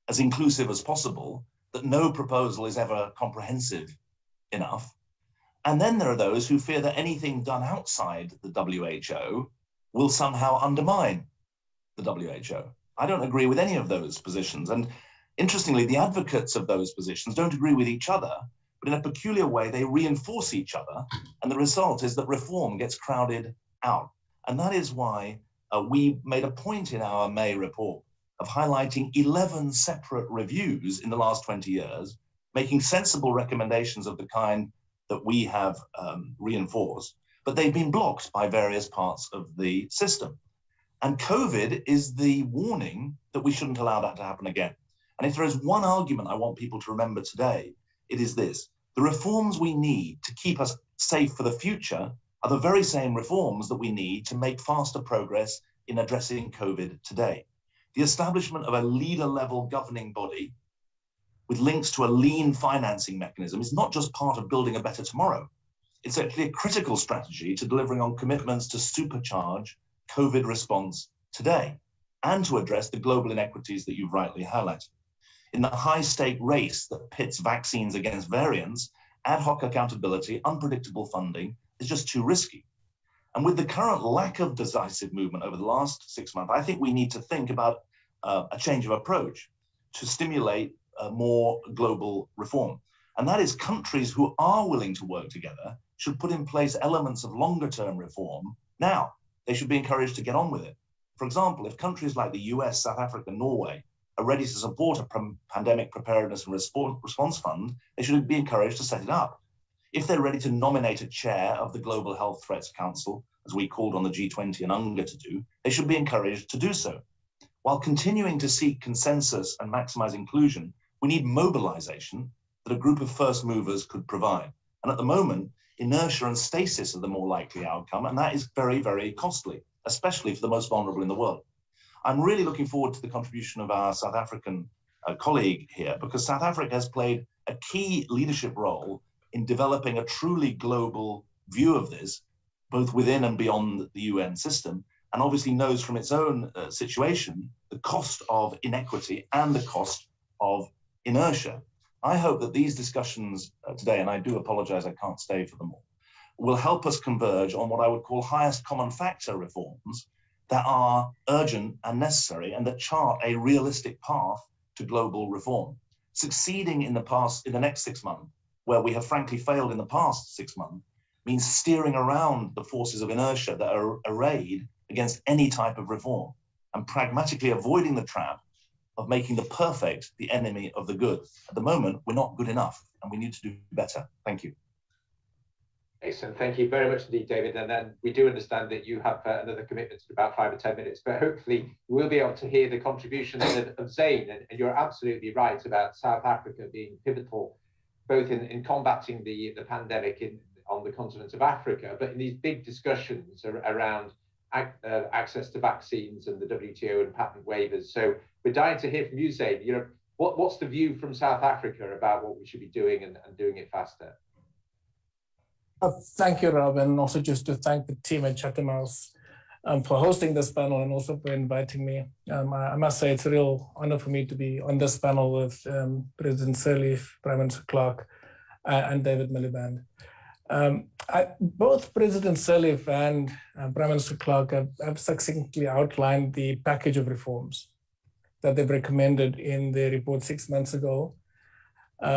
as inclusive as possible, that no proposal is ever comprehensive enough. And then there are those who fear that anything done outside the WHO will somehow undermine the WHO. I don't agree with any of those positions. And interestingly, the advocates of those positions don't agree with each other, but in a peculiar way, they reinforce each other. And the result is that reform gets crowded out. And that is why we made a point in our May report of highlighting 11 separate reviews in the last 20 years, making sensible recommendations of the kind that we have reinforced, but they've been blocked by various parts of the system. And COVID is the warning that we shouldn't allow that to happen again. And if there is one argument I want people to remember today, it is this: the reforms we need to keep us safe for the future are the very same reforms that we need to make faster progress in addressing COVID today. The establishment of a leader-level governing body with links to a lean financing mechanism is not just part of building a better tomorrow. It's actually a critical strategy to delivering on commitments to supercharge COVID response today and to address the global inequities that you've rightly highlighted. In the high-stake race that pits vaccines against variants, ad hoc accountability, unpredictable funding is just too risky. And with the current lack of decisive movement over the last 6 months, I think we need to think about a change of approach to stimulate more global reform. And that is, countries who are willing to work together should put in place elements of longer-term reform now. They should be encouraged to get on with it. For example, if countries like the US, South Africa, Norway are ready to support a Pandemic Preparedness and Response Fund, they should be encouraged to set it up. If they're ready to nominate a chair of the Global Health Threats Council, as we called on the G20 and UNGA to do, they should be encouraged to do so. While continuing to seek consensus and maximize inclusion, we need mobilization that a group of first movers could provide. And at the moment, inertia and stasis are the more likely outcome, and that is very, very costly, especially for the most vulnerable in the world. I'm really looking forward to the contribution of our South African colleague here, because South Africa has played a key leadership role in developing a truly global view of this, both within and beyond the UN system, and obviously knows from its own situation the cost of inequity and the cost of inertia. I hope that these discussions today, and I do apologize I can't stay for them all, will help us converge on what I would call highest common factor reforms that are urgent and necessary and that chart a realistic path to global reform. Succeeding in the next 6 months, where we have frankly failed in the past 6 months, means steering around the forces of inertia that are arrayed against any type of reform and pragmatically avoiding the trap of making the perfect the enemy of the good. At the moment, we're not good enough and we need to do better. Thank you. Excellent. Thank you very much indeed, David. And then we do understand that you have another commitment in about 5 or 10 minutes, but hopefully we'll be able to hear the contributions of Zain. And you're absolutely right about South Africa being pivotal, both in combating the pandemic on the continent of Africa, but in these big discussions around access to vaccines and the WTO and patent waivers. So we're dying to hear from you, Zain. You know, what's the view from South Africa about what we should be doing and doing it faster? Thank you, Rob, and also just to thank the team at Chatham House for hosting this panel and also for inviting me. I must say it's a real honor for me to be on this panel with President Sirleaf, Prime Minister Clark, and David Miliband. Both President Sirleaf and Prime Minister Clark have succinctly outlined the package of reforms that they've recommended in their report 6 months ago,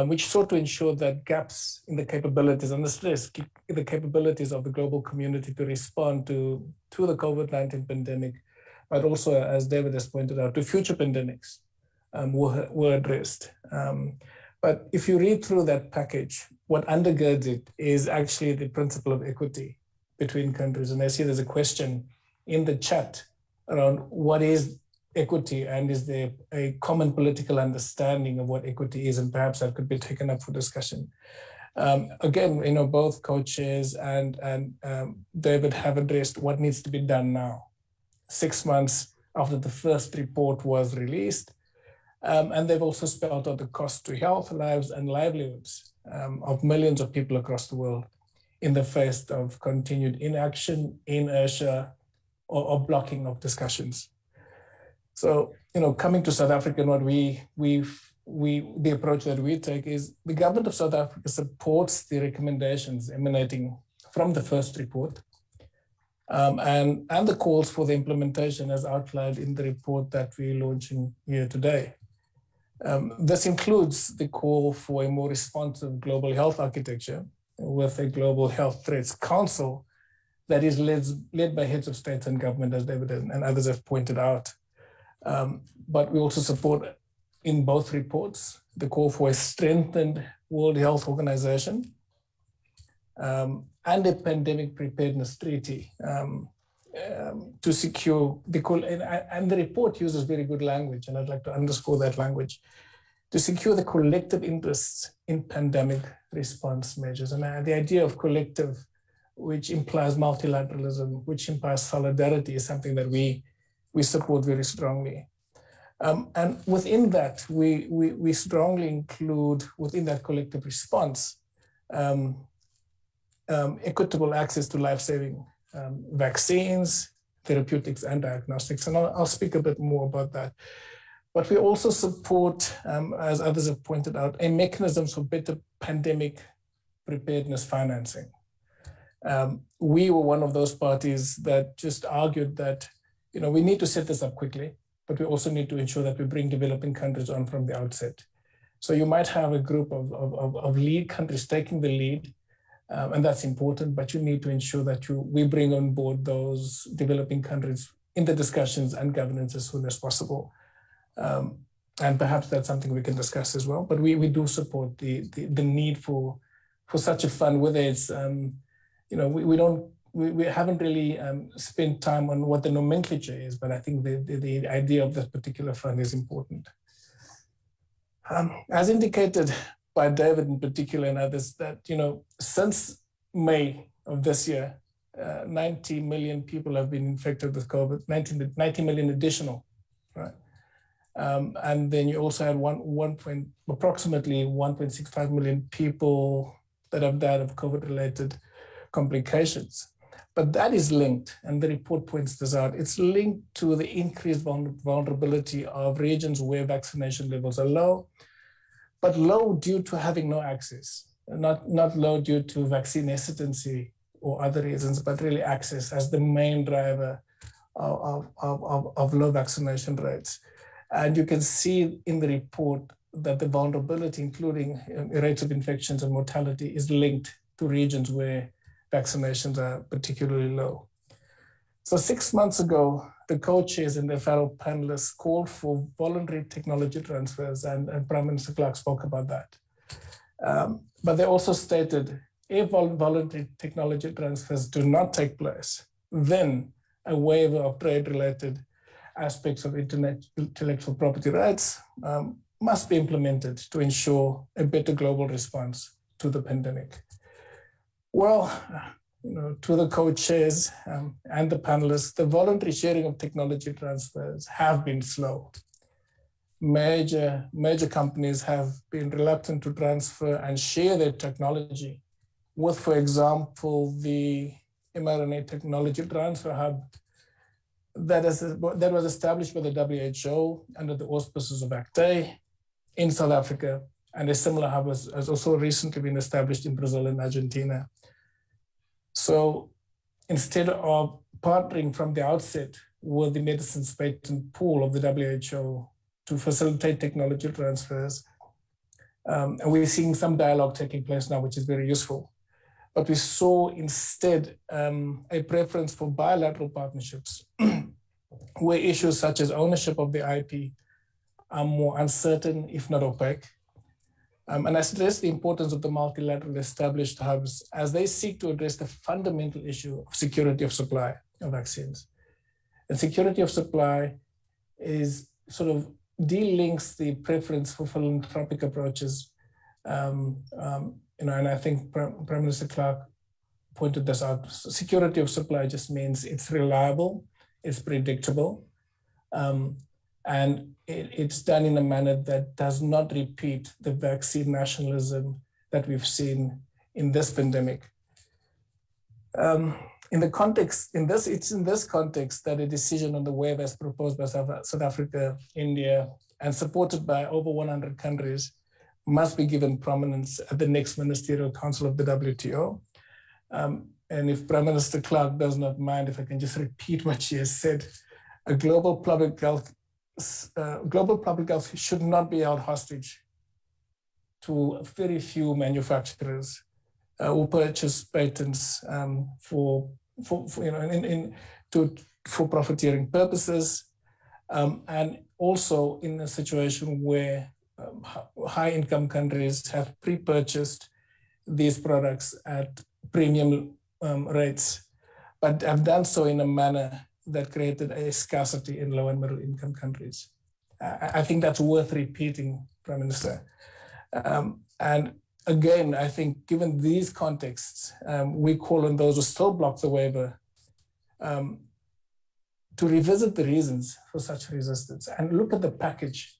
which sought to ensure that gaps in the capabilities and the capabilities of the global community to respond to the COVID-19 pandemic, but also, as David has pointed out, to future pandemics were addressed. But if you read through that package, what undergirds it is actually the principle of equity between countries. And I see there's a question in the chat around what is equity and is there a common political understanding of what equity is, and perhaps that could be taken up for discussion. Again, you know, both co-chairs and David have addressed what needs to be done now. 6 months after the first report was released, and they've also spelled out the cost to health, lives, and livelihoods of millions of people across the world in the face of continued inaction, inertia, or blocking of discussions. So coming to South Africa, and what the approach that we take is the government of South Africa supports the recommendations emanating from the first report, and the calls for the implementation as outlined in the report that we're launching here today. This includes the call for a more responsive global health architecture with a Global Health Threats Council that is led by heads of state and government, as David and others have pointed out. But we also support in both reports the call for a strengthened World Health Organization and a pandemic preparedness treaty to secure and the report uses very good language, and I'd like to underscore that language, to secure the collective interests in pandemic response measures. And the idea of collective, which implies multilateralism, which implies solidarity, is something that we support very strongly. And within that, we strongly include, within that collective response, equitable access to life-saving vaccines, therapeutics, and diagnostics. And I'll speak a bit more about that. But we also support, as others have pointed out, a mechanism for better pandemic preparedness financing. We were one of those parties that just argued that, we need to set this up quickly, but we also need to ensure that we bring developing countries on from the outset. So you might have a group of lead countries taking the lead, and that's important, but you need to ensure that we bring on board those developing countries in the discussions and governance as soon as possible. And perhaps that's something we can discuss as well, but we do support the need for such a fund, whether it's, we haven't really spent time on what the nomenclature is, but I think the idea of that particular fund is important. As indicated by David in particular and others, that, since May of this year, 90 million people have been infected with COVID, 90 million additional, right? And then you also had approximately 1.65 million people that have died of COVID-related complications. But that is linked, and the report points this out, it's linked to the increased vulnerability of regions where vaccination levels are low, but low due to having no access, not low due to vaccine hesitancy or other reasons, but really access as the main driver of low vaccination rates. And you can see in the report that the vulnerability, including rates of infections and mortality, is linked to regions where vaccinations are particularly low. So 6 months ago, the co-chairs and their fellow panelists called for voluntary technology transfers, and Prime Minister Clark spoke about that. But they also stated, if voluntary technology transfers do not take place, then a waiver of trade-related aspects of intellectual property rights must be implemented to ensure a better global response to the pandemic. Well, to the co-chairs and the panelists, the voluntary sharing of technology transfers have been slow. Major companies have been reluctant to transfer and share their technology with, for example, the mRNA Technology Transfer Hub that was established by the WHO under the auspices of ACT in South Africa, and a similar hub has also recently been established in Brazil and Argentina. So instead of partnering from the outset with the medicines patent pool of the WHO to facilitate technology transfers, and we're seeing some dialogue taking place now, which is very useful. But we saw instead a preference for bilateral partnerships where issues such as ownership of the IP are more uncertain, if not opaque. And I stress the importance of the multilateral established hubs as they seek to address the fundamental issue of security of supply of vaccines. And security of supply is sort of delinks the preference for philanthropic approaches. And I think Prime Minister Clark pointed this out. Security of supply just means it's reliable, it's predictable, and it's done in a manner that does not repeat the vaccine nationalism that we've seen in this pandemic. it's in this context that a decision on the waiver as proposed by South Africa, India, and supported by over 100 countries must be given prominence at the next Ministerial Council of the WTO. And if Prime Minister Clark does not mind, if I can just repeat what she has said, a global public health should not be held hostage to very few manufacturers who purchase patents for profiteering purposes, and also in a situation where high-income countries have pre-purchased these products at premium rates, but have done so in a manner that created a scarcity in low and middle-income countries. I think that's worth repeating, Prime Minister. And again, I think given these contexts, we call on those who still block the waiver to revisit the reasons for such resistance and look at the package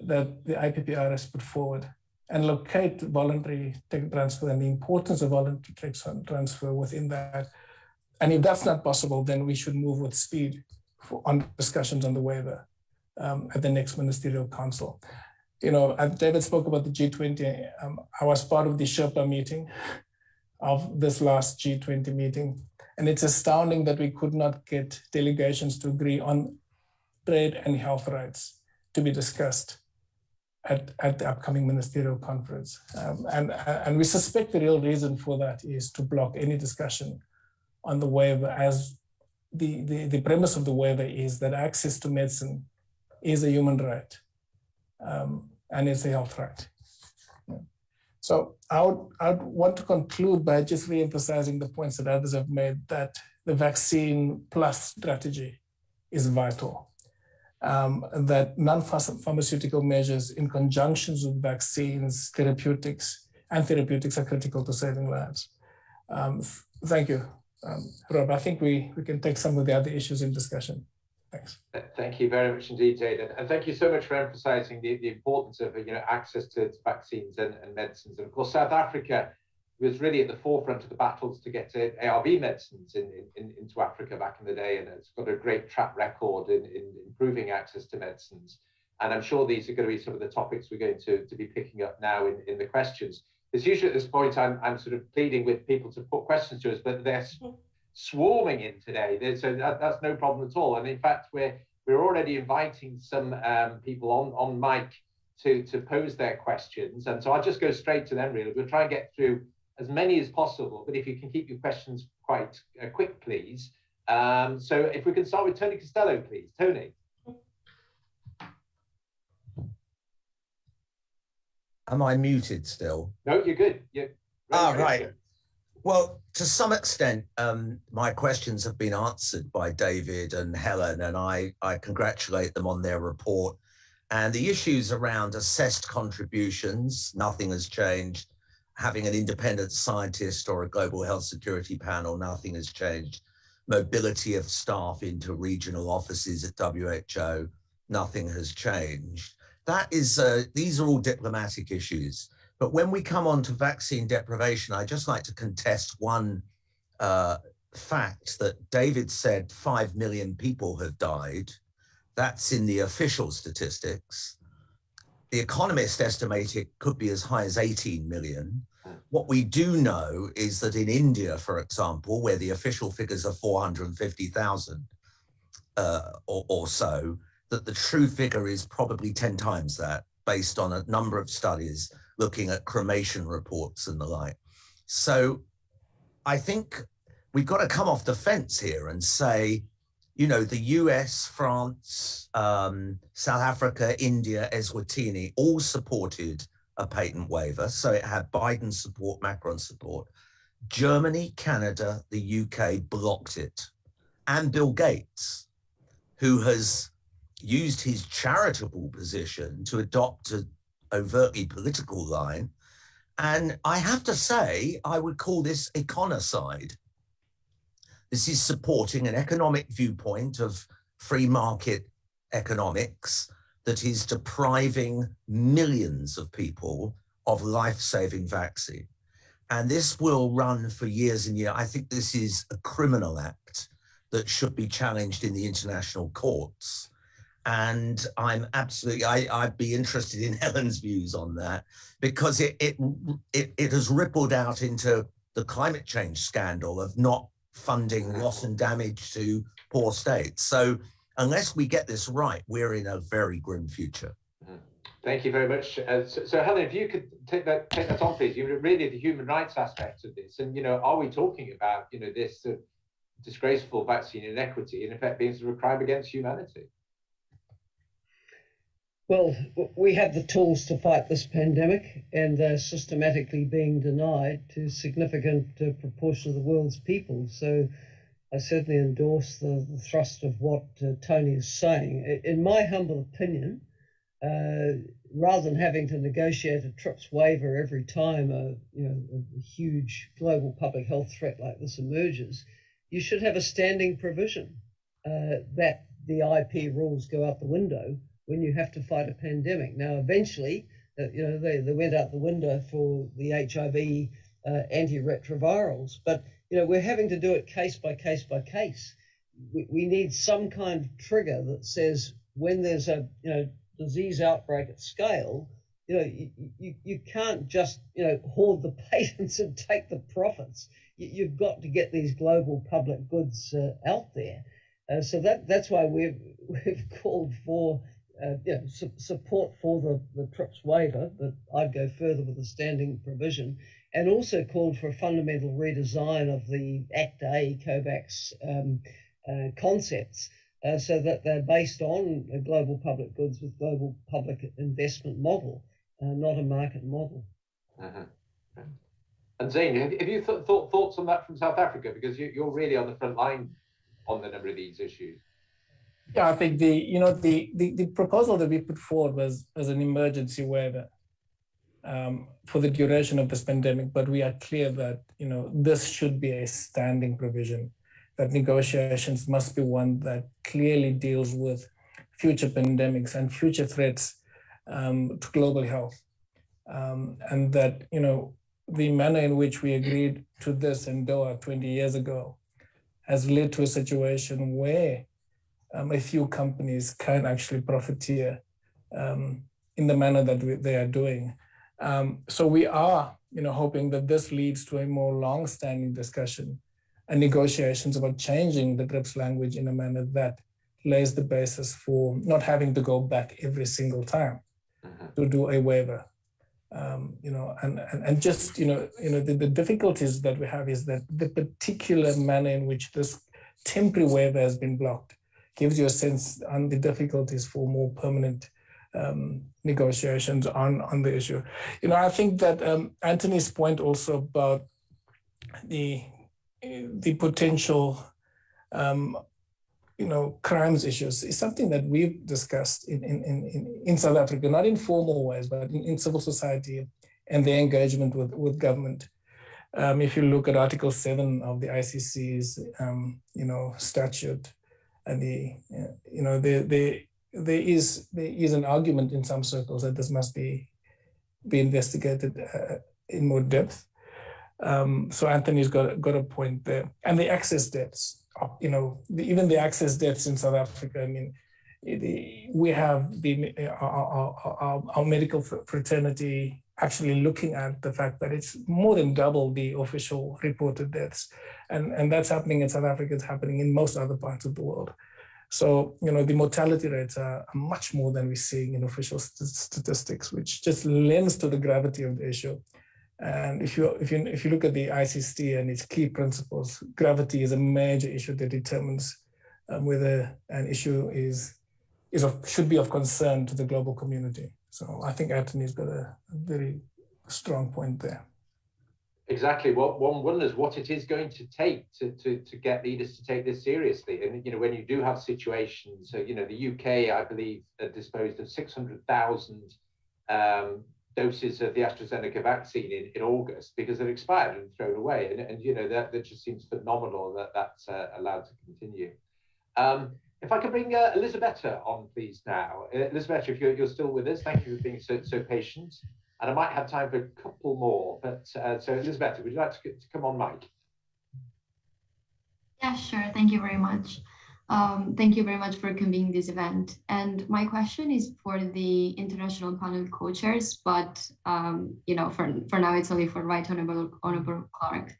that the IPPR has put forward and locate voluntary tech transfer and the importance of voluntary tech transfer within that. And if that's not possible, then we should move with speed on discussions on the waiver at the next Ministerial Council. You know, David spoke about the G20. I was part of the Sherpa meeting of this last G20 meeting. And it's astounding that we could not get delegations to agree on trade and health rights to be discussed at the upcoming ministerial conference. And we suspect the real reason for that is to block any discussion on the waiver, as the premise of the waiver is that access to medicine is a human right and it's a health right. So I would want to conclude by just re-emphasizing the points that others have made, that the vaccine plus strategy is vital. That non-pharmaceutical measures in conjunction with vaccines, therapeutics are critical to saving lives. Thank you. Rob, I think we can take some of the other issues in discussion. Thanks. Thank you very much indeed, Jade. And thank you so much for emphasizing the importance of access to vaccines and medicines. And of course, South Africa was really at the forefront of the battles to get ARV medicines into Africa back in the day, and it's got a great track record in improving access to medicines. And I'm sure these are going to be some of the topics we're going to be picking up now in the questions. It's usually at this point I'm sort of pleading with people to put questions to us, but they're swarming in today, so that's no problem at all. And in fact, we're already inviting some people on mic to pose their questions, and so I'll just go straight to them. Really, we'll try and get through as many as possible, but if you can keep your questions quite quick, please. So if we can start with Tony Costello, please. Tony. Am I muted still? No, you're good. Right. Well, to some extent, my questions have been answered by David and Helen, and I congratulate them on their report. And the issues around assessed contributions, nothing has changed. Having an independent scientist or a global health security panel, nothing has changed. Mobility of staff into regional offices at WHO, nothing has changed. These are all diplomatic issues. But when we come on to vaccine deprivation, I'd just like to contest one fact that David said 5 million people have died. That's in the official statistics. The Economist estimate it could be as high as 18 million. What we do know is that in India, for example, where the official figures are 450,000 or so, that the true figure is probably 10 times that, based on a number of studies looking at cremation reports and the like. So I think we've got to come off the fence here and say, the US, France, South Africa, India, Eswatini all supported a patent waiver. So it had Biden support, Macron support. Germany, Canada, the UK blocked it. And Bill Gates, who has used his charitable position to adopt an overtly political line. And I have to say, I would call this econocide. This is supporting an economic viewpoint of free market economics that is depriving millions of people of life-saving vaccine. And this will run for years and years. I think this is a criminal act that should be challenged in the international courts. And I'm absolutely, I'd be interested in Helen's views on that, because it has rippled out into the climate change scandal of not funding loss and damage to poor states. So unless we get this right, we're in a very grim future. Thank you very much. So Helen, if you could take that on, please. Really the human rights aspect of this, and are we talking about this disgraceful vaccine inequity in effect being sort of a crime against humanity? Well, we have the tools to fight this pandemic, and they're systematically being denied to a significant proportion of the world's people. So I certainly endorse the thrust of what Tony is saying. In my humble opinion, rather than having to negotiate a TRIPS waiver every time a huge global public health threat like this emerges, you should have a standing provision that the IP rules go out the window when you have to fight a pandemic. Now, eventually, they went out the window for the HIV antiretrovirals, but we're having to do it case by case by case. We need some kind of trigger that says when there's a disease outbreak at scale, you can't just hoard the patents and take the profits. You've got to get these global public goods out there. So that's why we've called for support for the TRIPS waiver, but I'd go further with the standing provision, and also called for a fundamental redesign of the Act A COVAX concepts, so that they're based on global public goods with global public investment model, not a market model. And Zane, have you thoughts on that from South Africa? Because you're really on the front line on the number of these issues. Yeah, I think the proposal that we put forward was as an emergency waiver for the duration of this pandemic, but we are clear that this should be a standing provision, that negotiations must be one that clearly deals with future pandemics and future threats to global health, and that the manner in which we agreed to this in Doha 20 years ago has led to a situation where a few companies can actually profiteer in the manner that they are doing. So we are, hoping that this leads to a more long-standing discussion and negotiations about changing the TRIPS language in a manner that lays the basis for not having to go back every single time to do a waiver. And just the difficulties that we have is that the particular manner in which this temporary waiver has been blocked gives you a sense on the difficulties for more permanent negotiations on the issue. I think that Anthony's point also about the potential crimes issues is something that we've discussed in South Africa, not in formal ways, but in civil society and their engagement with government. If you look at Article 7 of the ICC's statute, and there is an argument in some circles that this must be investigated in more depth. So Anthony's got a point there, and the access debts. Even the access debts in South Africa. I mean, we have our medical fraternity actually looking at the fact that it's more than double the official reported deaths. And that's happening in South Africa, it's happening in most other parts of the world. So, the mortality rates are much more than we're seeing in official statistics, which just lends to the gravity of the issue. And if you look at the ICC and its key principles, gravity is a major issue that determines whether an issue should be of concern to the global community. So I think Anthony's got a very strong point there. Exactly. What one wonders what it is going to take to get leaders to take this seriously. And when you do have situations, so the UK, I believe, disposed of 600,000 doses of the AstraZeneca vaccine in August because they've expired and thrown away. And that just seems phenomenal that that's allowed to continue. If I could bring Elisabetta on, please, now. Elisabetta, if you're still with us, thank you for being so patient. And I might have time for a couple more, but so Elizabeth, would you like to come on mic? Yeah, sure. Thank you very much. Thank you very much for convening this event. And my question is for the international panel co-chairs, but you know, for now it's only for Right Honorable Clark.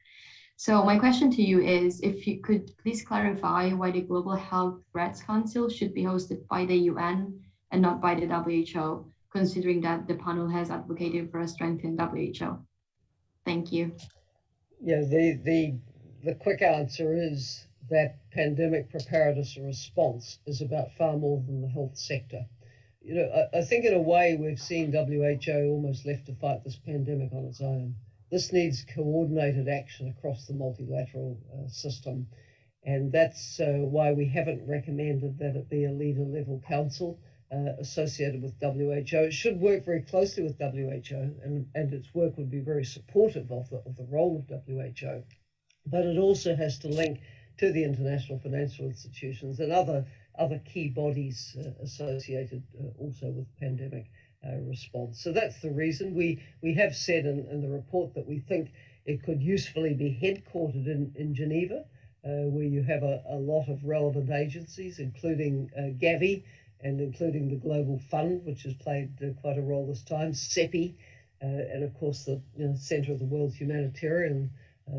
So my question to you is, if you could please clarify why the Global Health Threats Council should be hosted by the UN and not by the WHO, considering that the panel has advocated for a strengthened WHO. Thank you. Yeah, the quick answer is that pandemic preparedness and response is about far more than the health sector. You know, I think in a way we've seen WHO almost left to fight this pandemic on its own. This needs coordinated action across the multilateral system. And that's why we haven't recommended that it be a leader-level council associated with WHO. It should work very closely with WHO, and its work would be very supportive of the role of WHO. But it also has to link to the international financial institutions and other key bodies associated also with pandemic response. So that's the reason. We have said in the report that we think it could usefully be headquartered in Geneva, where you have a lot of relevant agencies, including Gavi and including the Global Fund, which has played quite a role this time, CEPI, and of course the Centre of the World's Humanitarian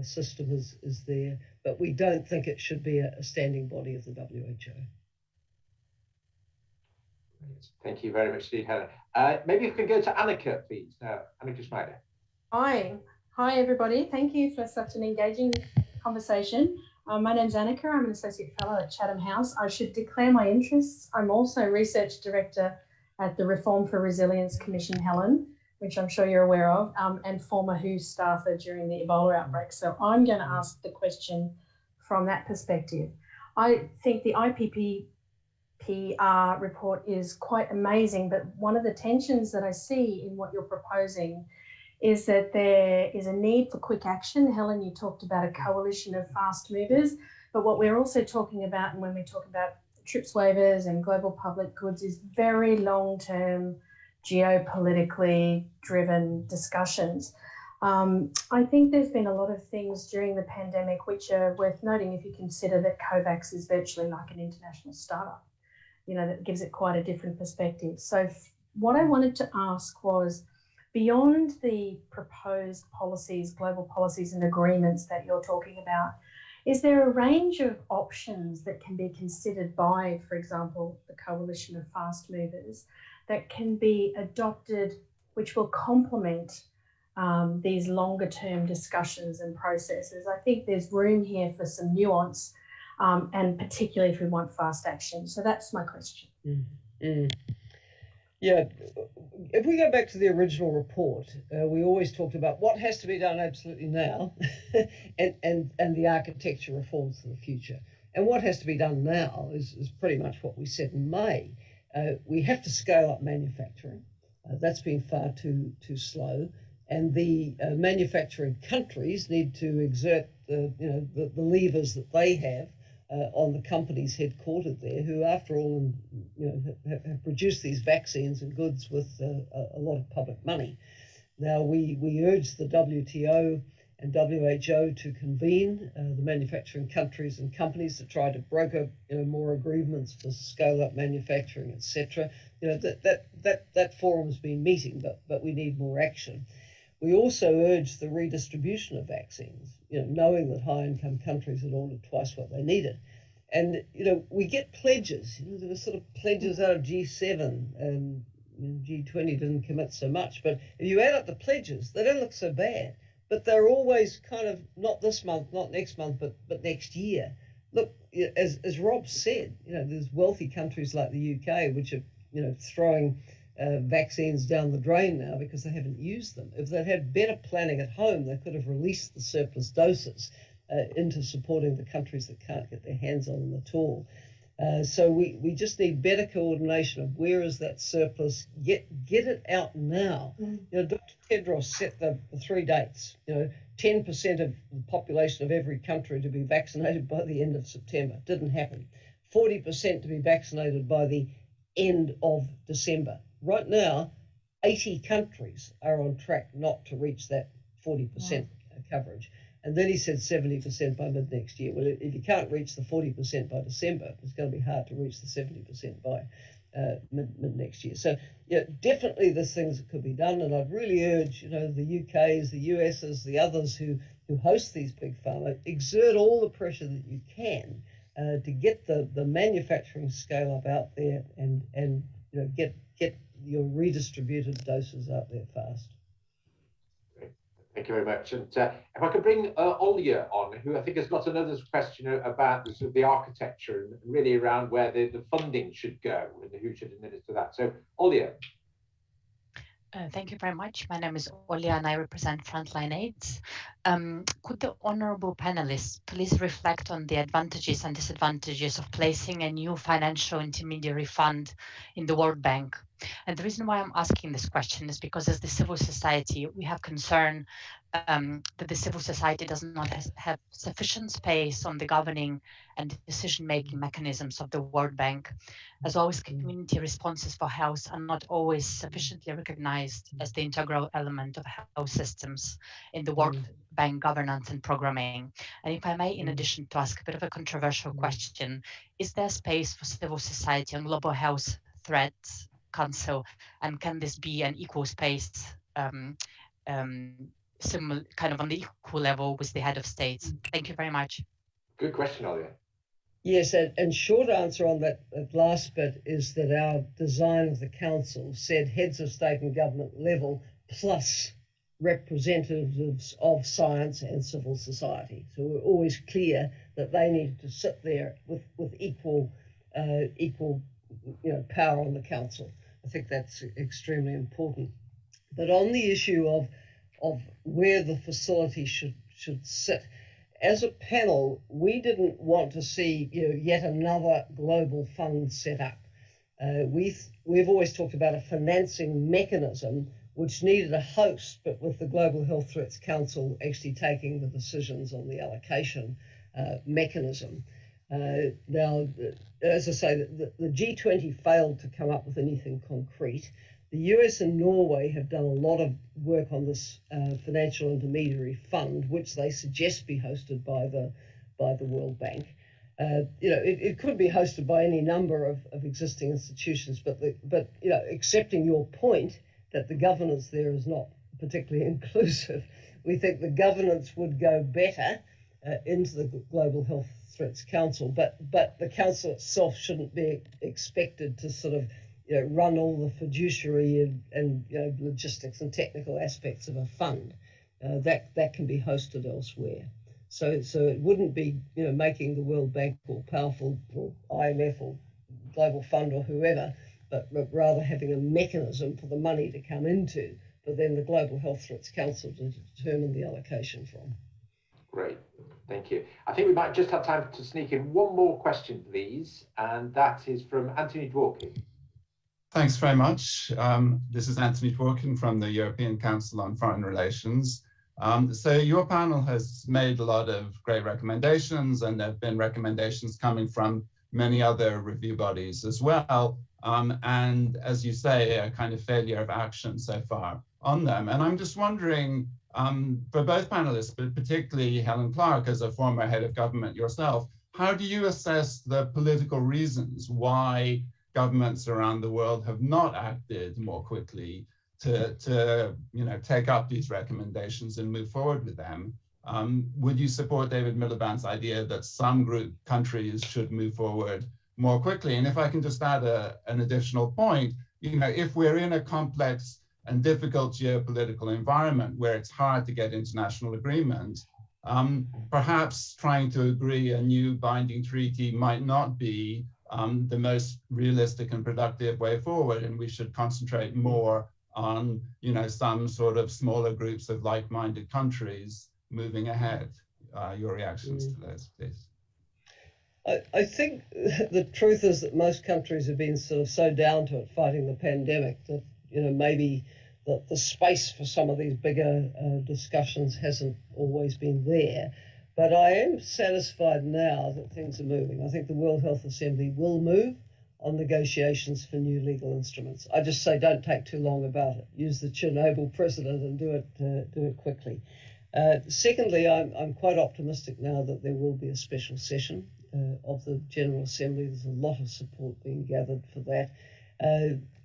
system is there. But we don't think it should be a standing body of the WHO. Thank you very much indeed, Helen. Maybe if we can go to Annika, please. Annika Schneider. Hi everybody. Thank you for such an engaging conversation. My name's Annika. I'm an Associate Fellow at Chatham House. I should declare my interests. I'm also Research Director at the Reform for Resilience Commission, Helen, which I'm sure you're aware of, and former WHO staffer during the Ebola outbreak. So I'm going to ask the question from that perspective. I think the IPPR report is quite amazing, but one of the tensions that I see in what you're proposing is that there is a need for quick action. Helen, you talked about a coalition of fast movers, but what we're also talking about, and when we talk about TRIPS waivers and global public goods, is very long-term, geopolitically driven discussions. I think there's been a lot of things during the pandemic which are worth noting if you consider that COVAX is virtually like an international startup. You know, that gives it quite a different perspective. So what I wanted to ask was, beyond the proposed policies, global policies and agreements that you're talking about, is there a range of options that can be considered by, for example, the coalition of fast movers that can be adopted, which will complement these longer term discussions and processes? I think there's room here for some nuance, and particularly if we want fast action. So that's my question. Yeah, if we go back to the original report, we always talked about what has to be done absolutely now and the architecture reforms for the future. And what has to be done now is pretty much what we said in May. We have to scale up manufacturing. That's been far too slow. And the manufacturing countries need to exert the levers that they have on the companies headquartered there, who, after all, have produced these vaccines and goods with a lot of public money. Now, we urge the WTO and WHO to convene the manufacturing countries and companies to try to broker more agreements for scale-up manufacturing, etc. That forum's been meeting, but we need more action. We also urge the redistribution of vaccines, knowing that high-income countries had ordered twice what they needed. And, we get pledges. There were sort of pledges out of G7, and G20 didn't commit so much. But if you add up the pledges, they don't look so bad. But they're always kind of not this month, not next month, but next year. Look, as Rob said, there's wealthy countries like the UK, which are, throwing vaccines down the drain now because they haven't used them. If they'd had better planning at home, they could have released the surplus doses into supporting the countries that can't get their hands on them at all. So we just need better coordination of where is that surplus. Get it out now. Dr. Tedros set the 3 dates. 10% of the population of every country to be vaccinated by the end of September. Didn't happen. 40% to be vaccinated by the end of December. Right now, 80 countries are on track not to reach that 40% coverage. And then he said 70% by mid next year. Well, if you can't reach the 40% by December, it's going to be hard to reach the 70% by mid next year. So, yeah, definitely there's things that could be done. And I'd really urge, the UKs, the USs, the others who host these big pharma, exert all the pressure that you can to get the manufacturing scale up out there and get your redistributed doses out there fast. Thank you very much. And if I could bring Olya on, who I think has got another question about the, sort of the architecture and really around where the funding should go and who should administer that. So, Olya. Thank you very much. My name is Olya and I represent Frontline AIDS. Could the honorable panelists please reflect on the advantages and disadvantages of placing a new financial intermediary fund in the World Bank? And the reason why I'm asking this question is because as the civil society, we have concern that the civil society does not have sufficient space on the governing and decision-making mechanisms of the World Bank. As always, community responses for health are not always sufficiently recognized as the integral element of health systems in the World Bank governance and programming. And if I may, in addition, to ask a bit of a controversial question, is there space for civil society on global health threats council, and can this be an equal space, similar, kind of on the equal level with the head of states? Thank you very much. Good question, Olya. Yes, and short answer on that last bit is that our design of the council said heads of state and government level plus representatives of science and civil society. So we're always clear that they need to sit there with equal power on the council. I think that's extremely important. But on the issue of where the facility should sit, as a panel, we didn't want to see yet another global fund set up. We've always talked about a financing mechanism which needed a host, but with the Global Health Threats Council actually taking the decisions on the allocation mechanism. Now, as I say, the G20 failed to come up with anything concrete. The US and Norway have done a lot of work on this financial intermediary fund, which they suggest be hosted by the World Bank. It could be hosted by any number of existing institutions, but accepting your point that the governance there is not particularly inclusive, we think the governance would go better into the Global Health Threats Council, but the council itself shouldn't be expected to sort of run all the fiduciary and logistics and technical aspects of a fund. That can be hosted elsewhere. So it wouldn't be making the World Bank more powerful or IMF or Global Fund or whoever, but rather having a mechanism for the money to come into, but then the Global Health Threats Council to determine the allocation from. Great, thank you. I think we might just have time to sneak in one more question, please, and that is from Anthony Dworkin. Thanks very much. This is Anthony Dworkin from the European Council on Foreign Relations. So your panel has made a lot of great recommendations, and there have been recommendations coming from many other review bodies as well. And as you say, a kind of failure of action so far on them. And I'm just wondering, for both panelists, but particularly Helen Clark, as a former head of government yourself, how do you assess the political reasons why governments around the world have not acted more quickly to take up these recommendations and move forward with them? Would you support David Miliband's idea that some countries should move forward more quickly? And if I can just add an additional point, if we're in a complex and difficult geopolitical environment where it's hard to get international agreement, perhaps trying to agree a new binding treaty might not be the most realistic and productive way forward, and we should concentrate more on some sort of smaller groups of like-minded countries moving ahead. Your reactions to those, please. I think the truth is that most countries have been sort of so down to it fighting the pandemic that maybe the space for some of these bigger discussions hasn't always been there. But I am satisfied now that things are moving. I think the World Health Assembly will move. on negotiations for new legal instruments. I just say don't take too long about it. Use the Chernobyl precedent and do it quickly. Secondly, I'm quite optimistic now that there will be a special session of the General Assembly. There's a lot of support being gathered for that.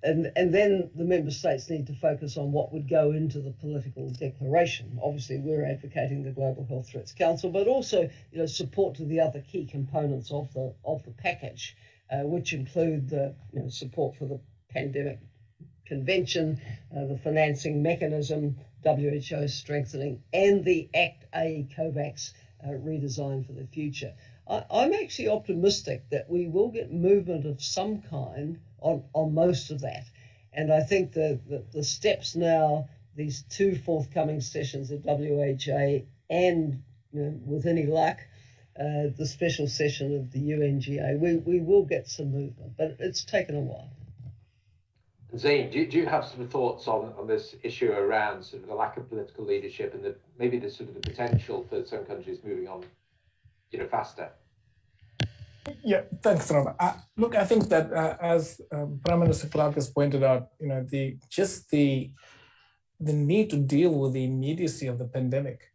And then the member states need to focus on what would go into the political declaration. Obviously, we're advocating the Global Health Threats Council, but also, support to the other key components of the package, which include the support for the pandemic convention, the financing mechanism, WHO strengthening, and the Act A COVAX redesign for the future. I'm actually optimistic that we will get movement of some kind on most of that. And I think the steps now, these two forthcoming sessions at WHA and, with any luck, the special session of the UNGA, we will get some movement, but it's taken a while. Zain, do you have some thoughts on this issue around sort of the lack of political leadership and maybe the sort of the potential for some countries moving on, faster? Yeah, thanks, Rob. Look, I think that as Prime Minister Clark has pointed out, the need to deal with the immediacy of the pandemic,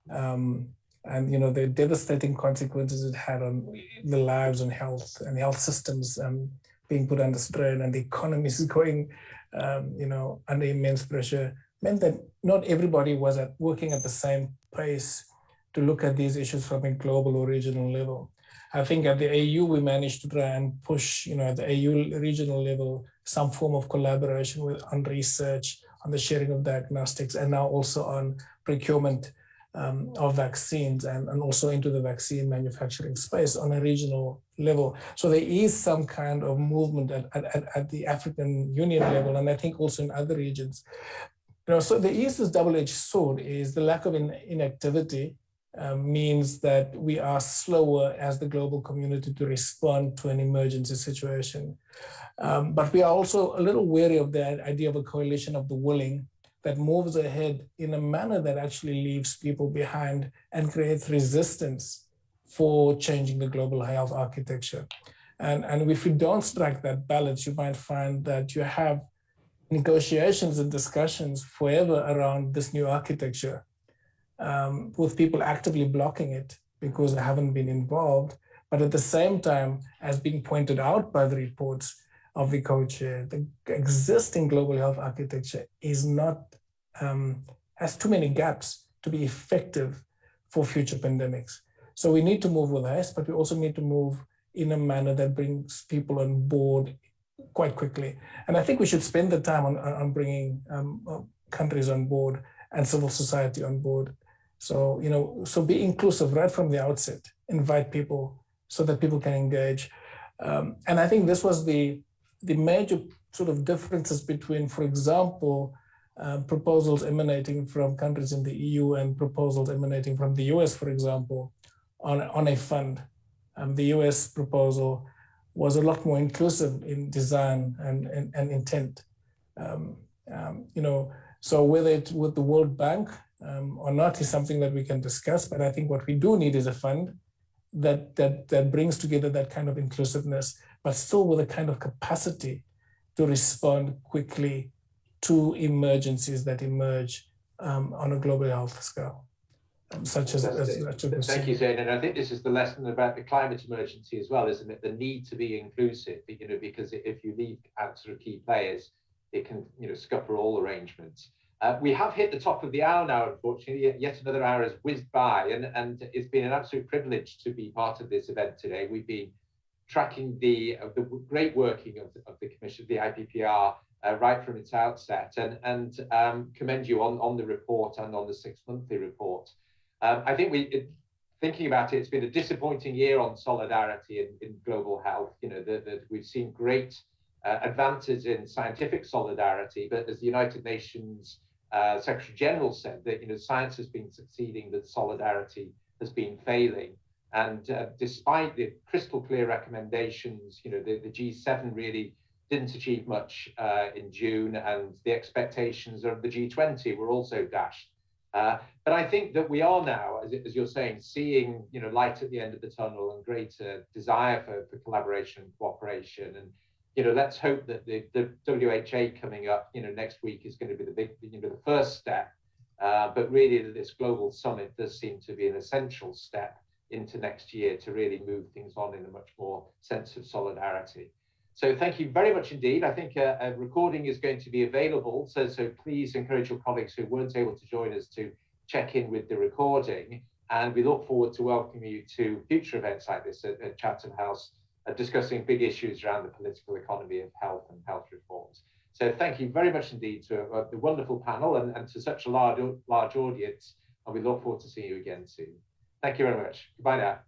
and the devastating consequences it had on the lives and health systems being put under strain, and the economies going, under immense pressure, meant that not everybody was working at the same pace to look at these issues from a global or regional level. I think at the AU, we managed to try and push, at the AU regional level, some form of collaboration on research, on the sharing of diagnostics, and now also on procurement of vaccines and also into the vaccine manufacturing space on a regional level. So there is some kind of movement at the African Union level, and I think also in other regions. So there is this double-edged sword, is the lack of inactivity means that we are slower as the global community to respond to an emergency situation. But we are also a little wary of the idea of a coalition of the willing that moves ahead in a manner that actually leaves people behind and creates resistance for changing the global health architecture. And if you don't strike that balance, you might find that you have negotiations and discussions forever around this new architecture, with people actively blocking it because they haven't been involved. But at the same time, as being pointed out by the reports of the co-chair, the existing global health architecture is not, has too many gaps to be effective for future pandemics. So we need to move with haste, but we also need to move in a manner that brings people on board quite quickly. And I think we should spend the time on bringing countries on board and civil society on board. So, so be inclusive right from the outset, invite people so that people can engage. And I think this was the major sort of differences between, for example, proposals emanating from countries in the EU and proposals emanating from the US, for example, on a fund. The US proposal was a lot more inclusive in design and intent. So whether it's with the World Bank or not is something that we can discuss, but I think what we do need is a fund that brings together that kind of inclusiveness, but still with a kind of capacity to respond quickly to emergencies that emerge on a global health scale. Such as Thank you, Zain. And I think this is the lesson about the climate emergency as well, isn't it? The need to be inclusive, because if you leave out sort of key players, it can, scupper all arrangements. We have hit the top of the hour now, unfortunately. Yet another hour has whizzed by, and it's been an absolute privilege to be part of this event today. We've been tracking the great working of the Commission, the IPPR, right from its outset, and commend you on the report and on the 6 monthly report. I think thinking about it, it's been a disappointing year on solidarity in global health. That we've seen great advances in scientific solidarity, but as the United Nations Secretary General said, that science has been succeeding, that solidarity has been failing. And despite the crystal clear recommendations, the G7 really didn't achieve much in June, and the expectations of the G20 were also dashed. But I think that we are now, as you're saying, seeing light at the end of the tunnel and greater desire for collaboration and cooperation. And let's hope that the WHA coming up next week is going to be the first step. But really, this global summit does seem to be an essential step into next year to really move things on in a much more sense of solidarity. So thank you very much indeed. I think a recording is going to be available. So please encourage your colleagues who weren't able to join us to check in with the recording. And we look forward to welcoming you to future events like this at Chatham House, discussing big issues around the political economy of health and health reforms. So thank you very much indeed to the wonderful panel and to such a large audience. And we look forward to seeing you again soon. Thank you very much. Goodbye now.